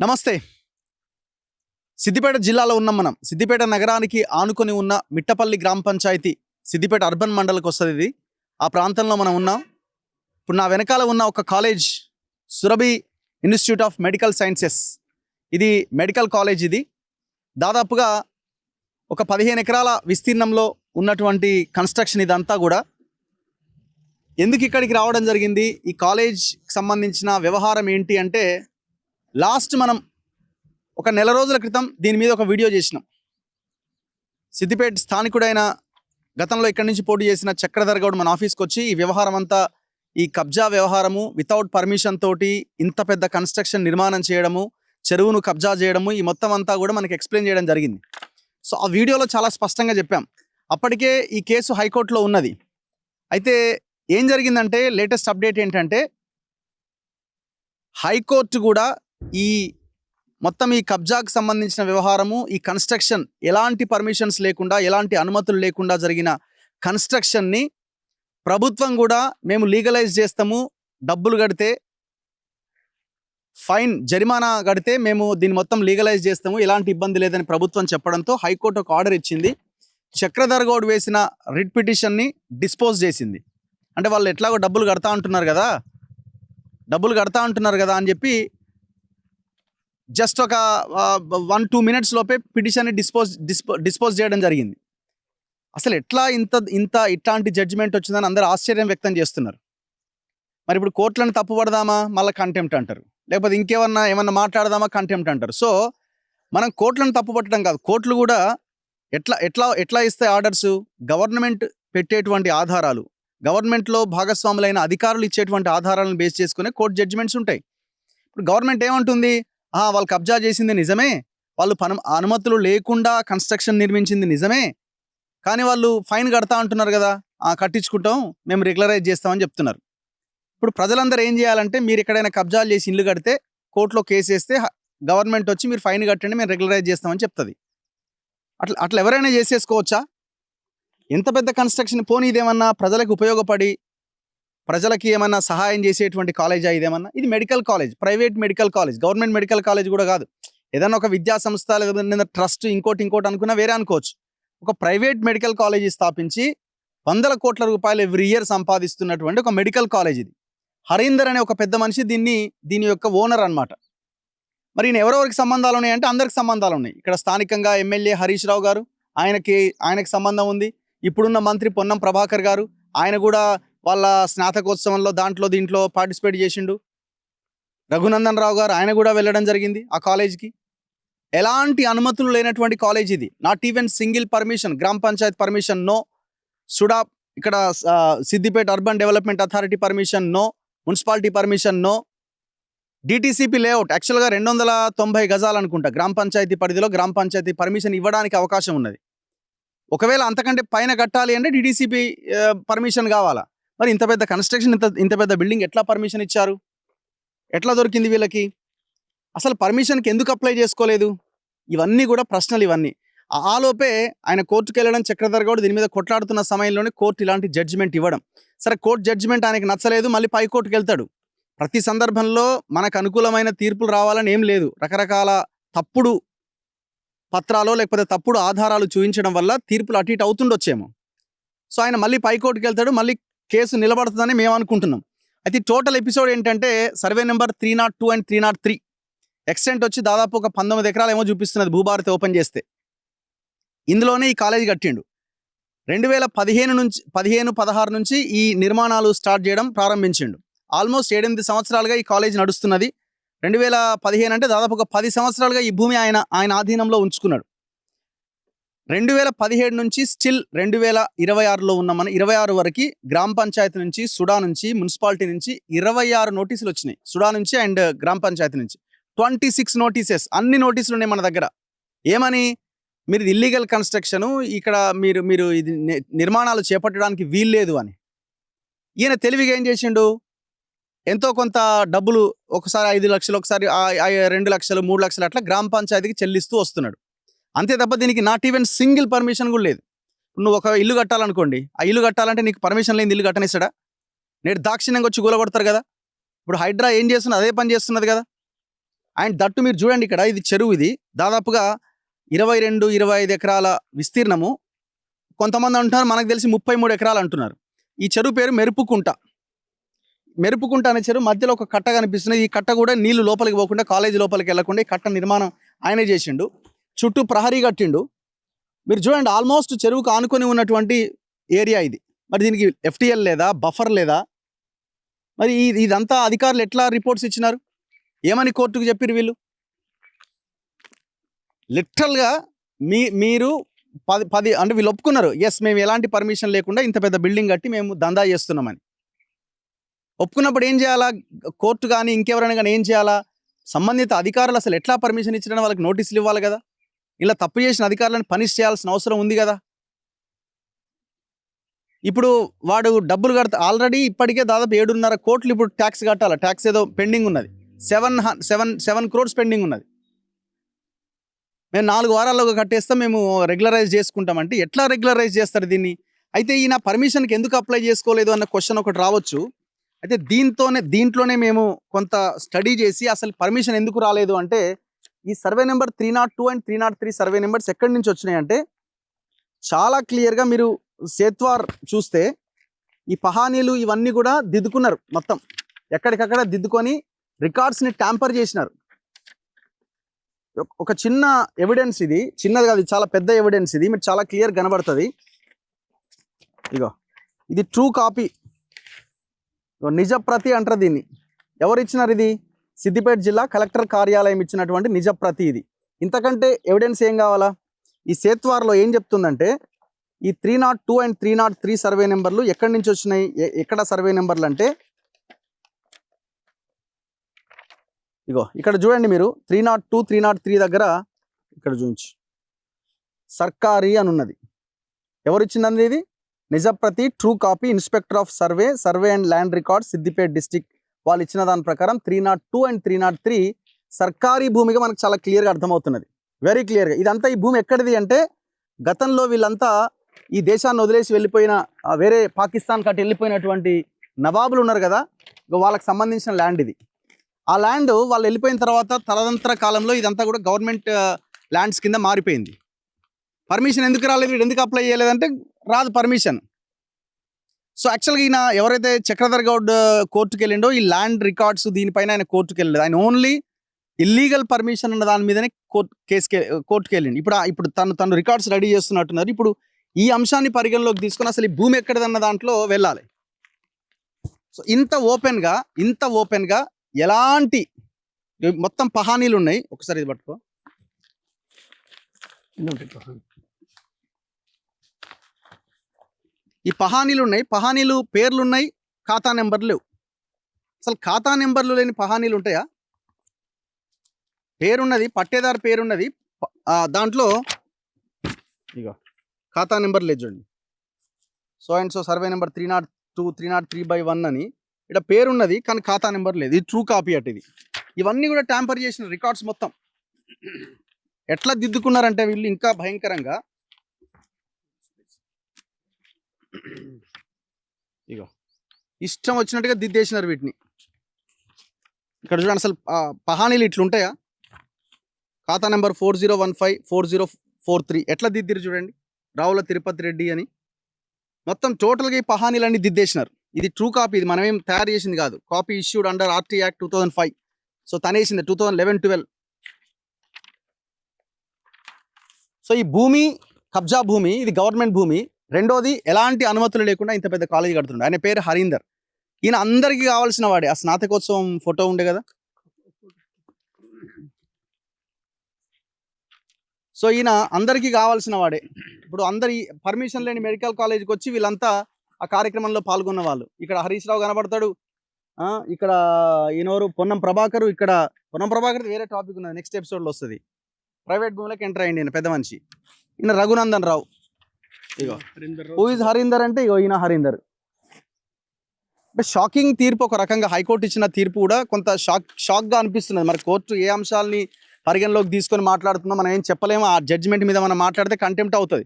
నమస్తే. సిద్దిపేట జిల్లాలో ఉన్నాం మనం. సిద్దిపేట నగరానికి ఆనుకొని ఉన్న మిట్టపల్లి గ్రామ పంచాయతీ సిద్దిపేట అర్బన్ మండల్కి వస్తుంది ఇది. ఆ ప్రాంతంలో మనం ఉన్నాం. ఇప్పుడు నా వెనకాల ఉన్న ఒక college Surabhi institute of medical sciences. ఇది మెడికల్ కాలేజ్. ఇది దాదాపుగా ఒక 15 ఎకరాల విస్తీర్ణంలో ఉన్నటువంటి కన్స్ట్రక్షన్ ఇదంతా కూడా. ఎందుకు ఇక్కడికి రావడం జరిగింది, ఈ కాలేజ్కి సంబంధించిన వ్యవహారం ఏంటి అంటే, లాస్ట్ మనం ఒక నెల రోజుల క్రితం దీని మీద ఒక వీడియో చేసినాం. సిద్దిపేట స్థానికుడైన గతంలో ఇక్కడి నుంచి పోటీ చేసిన చక్రధర్ గౌడ్ మన ఆఫీస్కి వచ్చి ఈ వ్యవహారం అంతా, ఈ కబ్జా వ్యవహారము వితౌట్ పర్మిషన్ తోటి ఇంత పెద్ద కన్స్ట్రక్షన్ నిర్మాణం చేయడము, చెరువును కబ్జా చేయడము, ఈ మొత్తం అంతా కూడా మనకి ఎక్స్ప్లెయిన్ చేయడం జరిగింది. సో ఆ వీడియోలో చాలా స్పష్టంగా చెప్పాం. అప్పటికే ఈ కేసు హైకోర్టులో ఉన్నది. అయితే ఏం జరిగిందంటే, లేటెస్ట్ అప్డేట్ ఏంటంటే, హైకోర్టు కూడా ఈ మొత్తం ఈ కబ్జాకు సంబంధించిన వ్యవహారము, ఈ కన్స్ట్రక్షన్ ఎలాంటి పర్మిషన్స్ లేకుండా, ఎలాంటి అనుమతులు లేకుండా జరిగిన కన్స్ట్రక్షన్ని ప్రభుత్వం కూడా మేము లీగలైజ్ చేస్తాము, డబ్బులు కడితే ఫైన్ జరిమానా కడితే మేము దీన్ని మొత్తం లీగలైజ్ చేస్తాము, ఎలాంటి ఇబ్బంది లేదని ప్రభుత్వం చెప్పడంతో హైకోర్టు ఒక ఆర్డర్ ఇచ్చింది. చక్రధర్ గౌడ్ వేసిన రిట్ పిటిషన్ని డిస్పోజ్ చేసింది. అంటే వాళ్ళు ఎట్లాగో డబ్బులు కడతా అంటున్నారు కదా అని చెప్పి జస్ట్ ఒక 1-2 మినిట్స్ లోపే పిటిషన్ని డిస్పోజ్ చేయడం జరిగింది. అసలు ఎట్లా ఇట్లాంటి జడ్జిమెంట్ వచ్చిందని అందరూ ఆశ్చర్యం వ్యక్తం చేస్తున్నారు. మరి ఇప్పుడు కోర్టులను తప్పుపడదామా, మళ్ళీ కంటెంప్ట్ అంటారు, లేకపోతే ఏమన్నా మాట్లాడదామా, కంటెంప్ట్ అంటారు. సో మనం కోర్టులను తప్పుపట్టడం కాదు, కోర్టులు కూడా ఎట్లా ఇస్తాయి ఆర్డర్స్, గవర్నమెంట్ పెట్టేటువంటి ఆధారాలు, గవర్నమెంట్లో భాగస్వాములైన అధికారులు ఇచ్చేటువంటి ఆధారాలను బేస్ చేసుకునే కోర్టు జడ్జిమెంట్స్ ఉంటాయి. ఇప్పుడు గవర్నమెంట్ ఏమంటుంది, వాళ్ళు కబ్జా చేసింది నిజమే, వాళ్ళు అనుమతులు లేకుండా కన్స్ట్రక్షన్ నిర్మించింది నిజమే, కానీ వాళ్ళు ఫైన్ కడతా అంటున్నారు కదా, కట్టించుకుంటాం, మేము రెగ్యులరైజ్ చేస్తామని చెప్తున్నారు. ఇప్పుడు ప్రజలందరూ ఏం చేయాలంటే, మీరు ఎక్కడైనా కబ్జాలు చేసి ఇల్లు కడితే కోర్టులో కేసు వేస్తే గవర్నమెంట్ వచ్చి మీరు ఫైన్ కట్టండి, మేము రెగ్యులరైజ్ చేస్తామని చెప్తుంది. అట్లా ఎవరైనా చేసేసుకోవచ్చా? ఎంత పెద్ద కన్స్ట్రక్షన్, పోనీ ఇదేమన్నా ప్రజలకు ఉపయోగపడి ప్రజలకి ఏమన్నా సహాయం చేసేటువంటి కాలేజా ఇదేమన్నా? ఇది medical college, private medical college, government medical college కూడా కాదు. ఏదన్నా ఒక విద్యా సంస్థ లేదా ట్రస్ట్ ఇంకోటి అనుకున్నా వేరే అనుకోవచ్చు. ఒక ప్రైవేట్ మెడికల్ కాలేజీ స్థాపించి 100 కోట్ల రూపాయలు ఎవ్రీ ఇయర్ సంపాదిస్తున్నటువంటి ఒక మెడికల్ కాలేజ్ ఇది. హరీందర్ అనే ఒక పెద్ద మనిషి దీని యొక్క ఓనర్ అన్నమాట. మరి ఈయన ఎవరెవరికి సంబంధాలు ఉన్నాయంటే అందరికి సంబంధాలు ఉన్నాయి. ఇక్కడ స్థానికంగా ఎమ్మెల్యే హరీష్ రావు గారు, ఆయనకి సంబంధం ఉంది. ఇప్పుడున్న మంత్రి పొన్నం ప్రభాకర్ గారు, ఆయన కూడా వాళ్ళ స్నాతకోత్సవంలో దీంట్లో పార్టిసిపేట్ చేసిండు. రఘునందన్ రావు గారు, ఆయన కూడా వెళ్ళడం జరిగింది ఆ కాలేజ్కి. ఎలాంటి అనుమతులు లేనటువంటి కాలేజ్ ఇది. నాట్ ఈవెన్ సింగిల్ పర్మిషన్, గ్రామ పంచాయత్ పర్మిషన్ నో, సుడా ఇక్కడ Siddipet urban development authority permission నో, మున్సిపాలిటీ పర్మిషన్ నో, డిటిసిపి లేఅవుట్ యాక్చువల్గా 290 గజాలు అనుకుంటా గ్రామ పంచాయతీ పరిధిలో గ్రామ పంచాయతీ పర్మిషన్ ఇవ్వడానికి అవకాశం ఉన్నది. ఒకవేళ అంతకంటే పైన కట్టాలి అంటే డిటిసిపి పర్మిషన్ కావాలా? మరి ఇంత పెద్ద కన్స్ట్రక్షన్, ఇంత పెద్ద బిల్డింగ్ ఎట్లా పర్మిషన్ ఇచ్చారు? ఎట్లా దొరికింది వీళ్ళకి? అసలు పర్మిషన్కి ఎందుకు అప్లై చేసుకోలేదు? ఇవన్నీ కూడా ప్రశ్నలు. ఇవన్నీ ఆలోపే ఆయన కోర్టుకు వెళ్ళడం, చక్రధర్ గౌడ్ దీని మీద కొట్లాడుతున్న సమయంలోనే కోర్టు ఇలాంటి జడ్జిమెంట్ ఇవ్వడం. సరే, కోర్టు జడ్జిమెంట్ ఆయనకి నచ్చలేదు, మళ్ళీ పై కోర్టుకు వెళ్తాడు. ప్రతి సందర్భంలో మనకు అనుకూలమైన తీర్పులు రావాలని ఏం లేదు. రకరకాల తప్పుడు పత్రాలు లేకపోతే తప్పుడు ఆధారాలు చూపించడం వల్ల తీర్పులు అటు ఇటు అవుతుండొచ్చేమో. సో ఆయన మళ్ళీ పై కోర్టుకు వెళ్తాడు, మళ్ళీ కేసు నిలబడుతుందని మేము అనుకుంటున్నాం. అయితే టోటల్ ఎపిసోడ్ ఏంటంటే, సర్వే నెంబర్ 302 అండ్ 303 ఎక్స్టెంట్ వచ్చి దాదాపు ఒక 19 ఎకరాలు ఏమో చూపిస్తున్నది భూభారతి ఓపెన్ చేస్తే. ఇందులోనే ఈ కాలేజీ కట్టిండు. 2015-16 నుంచి ఈ నిర్మాణాలు స్టార్ట్ చేయడం ప్రారంభించిండు. ఆల్మోస్ట్ 7-8 సంవత్సరాలుగా ఈ కాలేజ్ నడుస్తున్నది. 2015 అంటే దాదాపు ఒక 10 సంవత్సరాలుగా ఈ భూమి ఆయన ఆధీనంలో ఉంచుకున్నాడు. 2017 నుంచి స్టిల్ 2026లో ఉన్న మన 26 వరకు గ్రామ పంచాయతీ నుంచి, సుడా నుంచి, మున్సిపాలిటీ నుంచి 26 నోటీసులు వచ్చినాయి. సుడా నుంచి అండ్ గ్రామ పంచాయతీ నుంచి 26 నోటీసెస్. అన్ని నోటీసులు ఉన్నాయి మన దగ్గర. ఏమని? మీరు ఇల్లీగల్ కన్స్ట్రక్షను, ఇక్కడ మీరు ఇది నిర్మాణాలు చేపట్టడానికి వీల్లేదు అని. ఈయన తెలివిగా ఏం చేసిండు, ఎంతో కొంత డబ్బులు ఒకసారి 5 లక్షలు, ఒకసారి 2 లక్షలు, 3 లక్షలు అట్లా గ్రామ పంచాయతీకి చెల్లిస్తూ వస్తున్నాడు. అంతే తప్ప దీనికి నాట్ ఈవెన్ సింగిల్ పర్మిషన్ కూడా లేదు. నువ్వు ఒక ఇల్లు కట్టాలనుకోండి, ఆ ఇల్లు కట్టాలంటే నీకు పర్మిషన్ లేని ఇల్లు కట్టనిస్తాడా? నేడు దాక్షిణ్యంగా వచ్చి కూలగొడతారు కదా. ఇప్పుడు హైడ్రా ఏం చేస్తున్నది? అదే పని చేస్తున్నది కదా. అండ్ దట్టు మీరు చూడండి ఇక్కడ ఇది చెరువు, ఇది దాదాపుగా 22-25 ఎకరాల విస్తీర్ణము. కొంతమంది అంటున్నారు మనకు తెలిసి 33 ఎకరాలు అంటున్నారు. ఈ చెరువు పేరు మెరుపుకుంట. మెరుపుకుంట అనే చెరువు మధ్యలో ఒక కట్ట కనిపిస్తుంది. ఈ కట్ట కూడా నీళ్లు లోపలికి పోకుండా, కాలేజీ లోపలికి వెళ్లకుండా ఈ కట్ట నిర్మాణం ఆయనే చేసిండు. చుట్టూ ప్రహరీ కట్టిండు. మీరు చూడండి ఆల్మోస్ట్ చెరువుకు ఆనుకొని ఉన్నటువంటి ఏరియా ఇది. మరి దీనికి ఎఫ్టీఎల్ లేదా, బఫర్ లేదా? మరి ఇదంతా అధికారులు ఎట్లా రిపోర్ట్స్ ఇచ్చినారు? ఏమని కోర్టుకు చెప్పారు వీళ్ళు? లిటరల్గా మీరు 10 అంటే వీళ్ళు ఒప్పుకున్నారు, ఎస్ మేము ఎలాంటి పర్మిషన్ లేకుండా ఇంత పెద్ద బిల్డింగ్ కట్టి మేము దందా చేస్తున్నామని. ఒప్పుకున్నప్పుడు ఏం చేయాలా? కోర్టు కానీ ఇంకెవరైనా కానీ ఏం చేయాలా? సంబంధిత అధికారులు అసలు ఎట్లా పర్మిషన్ ఇచ్చినా వాళ్ళకి నోటీసులు ఇవ్వాలి కదా. ఇలా తప్పు చేసిన అధికారులను పనిష్ చేయాల్సిన అవసరం ఉంది కదా. ఇప్పుడు వాడు డబ్బులు కడతా ఆల్రెడీ ఇప్పటికే దాదాపు 7.5 కోట్లు ఇప్పుడు ట్యాక్స్ కట్టాలి. ట్యాక్స్ ఏదో పెండింగ్ ఉన్నది, 7 crores పెండింగ్ ఉన్నది. మేము 4 వారాల్లో కట్టేస్తాం, మేము రెగ్యులరైజ్ చేసుకుంటామంటే ఎట్లా రెగ్యులరైజ్ చేస్తారు దీన్ని? అయితే ఈయన పర్మిషన్కి ఎందుకు అప్లై చేసుకోలేదు అన్న క్వశ్చన్ ఒకటి రావచ్చు. అయితే దీంట్లోనే మేము కొంత స్టడీ చేసి అసలు పర్మిషన్ ఎందుకు రాలేదు అంటే, ఈ survey number 302 and 303 survey numbers ఎక్కడి నుంచి వచ్చినాయంటే చాలా క్లియర్గా మీరు సేత్వార్ చూస్తే ఈ పహానీలు ఇవన్నీ కూడా దిద్దుకున్నారు. మొత్తం ఎక్కడికక్కడ దిద్దుకొని రికార్డ్స్ని ట్యాంపర్ చేసినారు. ఒక చిన్న ఎవిడెన్స్ ఇది, చిన్నది కాదు, చాలా పెద్ద ఎవిడెన్స్ ఇది. మీరు చాలా క్లియర్ కనబడుతుంది. ఇగో ఇది ట్రూ కాపీ, నిజ ప్రతి అంటారు దీన్ని. ఎవరు ఇచ్చినారు ఇది? సిద్దిపేట జిల్లా కలెక్టర్ కార్యాలయం ఇచ్చినటువంటి నిజ ప్రతి ఇది. ఇంతకంటే ఎవిడెన్స్ ఏం కావాలా? ఈ సేత్వార్లో ఏం చెప్తుందంటే ఈ 302 అండ్ 303 సర్వే నెంబర్లు ఎక్కడి నుంచి వచ్చినాయి, ఎక్కడ సర్వే నెంబర్లు అంటే ఇగో ఇక్కడ చూడండి మీరు 302, 303 దగ్గర ఇక్కడ చూపించి సర్కారీ అని ఉన్నది. ఎవరు ఇచ్చిందండి ఇది? నిజప్రతి true copy inspector of survey and land records Siddipet district వాళ్ళు ఇచ్చిన దాని ప్రకారం 302 అండ్ 303 సర్కారీ భూమిగా మనకు చాలా క్లియర్గా అర్థమవుతున్నది, వెరీ క్లియర్గా. ఇదంతా ఈ భూమి ఎక్కడిది అంటే గతంలో వీళ్ళంతా ఈ దేశాన్ని వదిలేసి వెళ్ళిపోయిన వేరే పాకిస్తాన్ కట్టి వెళ్ళిపోయినటువంటి నవాబులు ఉన్నారు కదా, వాళ్ళకి సంబంధించిన ల్యాండ్ ఇది. ఆ ల్యాండ్ వాళ్ళు వెళ్ళిపోయిన తర్వాత తదనంతర కాలంలో ఇదంతా కూడా గవర్నమెంట్ ల్యాండ్స్ కింద మారిపోయింది. పర్మిషన్ ఎందుకు రాలేదు, వీడు ఎందుకు అప్లై చేయలేదంటే రాదు పర్మిషన్. సో యాక్చువల్గా ఈయన ఎవరైతే చక్రధర్ గౌడ్ కోర్టుకు వెళ్ళిండో ఈ ల్యాండ్ రికార్డ్స్ దీనిపైన ఆయన కోర్టుకు వెళ్ళలేదు. ఆయన ఓన్లీ ఇల్లీగల్ పర్మిషన్ అన్న దాని మీదనే కోర్టుకు వెళ్ళిండు. ఇప్పుడు తను రికార్డ్స్ రెడీ చేస్తున్నట్టున్నారు. ఇప్పుడు ఈ అంశాన్ని పరిగణలోకి తీసుకొని అసలు ఈ భూమి ఎక్కడిదన్న దాంట్లో వెళ్ళాలి. సో ఇంత ఓపెన్గా ఎలాంటి మొత్తం పహానీలు ఉన్నాయి. ఒకసారి ఇది పట్టుకో. ఈ పహానీలు ఉన్నాయి, పహానీలు పేర్లు ఉన్నాయి, ఖాతా నెంబర్లు లేవు. అసలు ఖాతా నెంబర్లు లేని పహానీలు ఉంటాయా? పేరున్నది, పట్టేదారు పేరున్నది, దాంట్లో ఇగో ఖాతా నెంబర్ లేదు చూడండి. So and so survey number 302, 303/1 అని ఇక్కడ పేరున్నది కానీ ఖాతా నెంబర్ లేదు. ఇది ట్రూ కాపీ అట్ ఇది. ఇవన్నీ కూడా ట్యాంపర్ చేసిన రికార్డ్స్ మొత్తం ఎట్లా దిద్దుకున్నారంటే వీళ్ళు ఇంకా భయంకరంగా ఇగో ఇష్టం వచ్చినట్టుగా దిద్దేసినారు వీటిని. ఇక్కడ చూడండి అసలు పహానీలు ఇట్లుంటాయా? ఖాతా నెంబర్ 4015, 4043 ఎట్లా దిద్దిరు చూడండి. రావుల తిరుపతి రెడ్డి అని మొత్తం టోటల్గా ఈ పహానీలన్నీ దిద్దేసినారు. ఇది ట్రూ కాపీ, ఇది మనమేం తయారు చేసింది కాదు. Copy issued under RTI act 2005. So తనేసింది 2011-12. సో ఈ భూమి కబ్జా భూమి, ఇది గవర్నమెంట్ భూమి. రెండోది ఎలాంటి అనుమతులు లేకుండా ఇంత పెద్ద కాలేజీ కడుతుండే. ఆయన పేరు హరీందర్. ఈయన అందరికీ కావాల్సిన వాడే. ఆ స్నాతకోత్సవం ఫోటో ఉండే కదా. సో ఈయన అందరికీ కావాల్సిన వాడే. ఇప్పుడు అందరి పర్మిషన్ లేని మెడికల్ కాలేజీకి వచ్చి వీళ్ళంతా ఆ కార్యక్రమంలో పాల్గొన్న వాళ్ళు. ఇక్కడ హరీష్ రావు కనబడతాడు, ఇక్కడ ఈయనవరు పొన్నం ప్రభాకర్. ఇక్కడ పొన్నం ప్రభాకర్ వేరే టాపిక్ ఉన్నది, నెక్స్ట్ ఎపిసోడ్లో వస్తుంది. ప్రైవేట్ భూమిలోకి ఎంటర్ అయ్యింది ఈయన, పెద్ద మనిషి. ఈయన రఘునందన్ రావు. ఇగో హూ ఇస్ హరీందర్ అంటే ఇగో ఈయన హరీందర్. అంటే షాకింగ్ తీర్పు ఒక రకంగా. హైకోర్టు ఇచ్చిన తీర్పు కూడా కొంత షాక్గా అనిపిస్తున్నది. మరి కోర్టు ఏ అంశాలని పరిగణలోకి తీసుకొని మాట్లాడుతుందో మనం ఏం చెప్పలేము. ఆ జడ్జిమెంట్ మీద మనం మాట్లాడితే కంటెంప్ట్ అవుతుంది.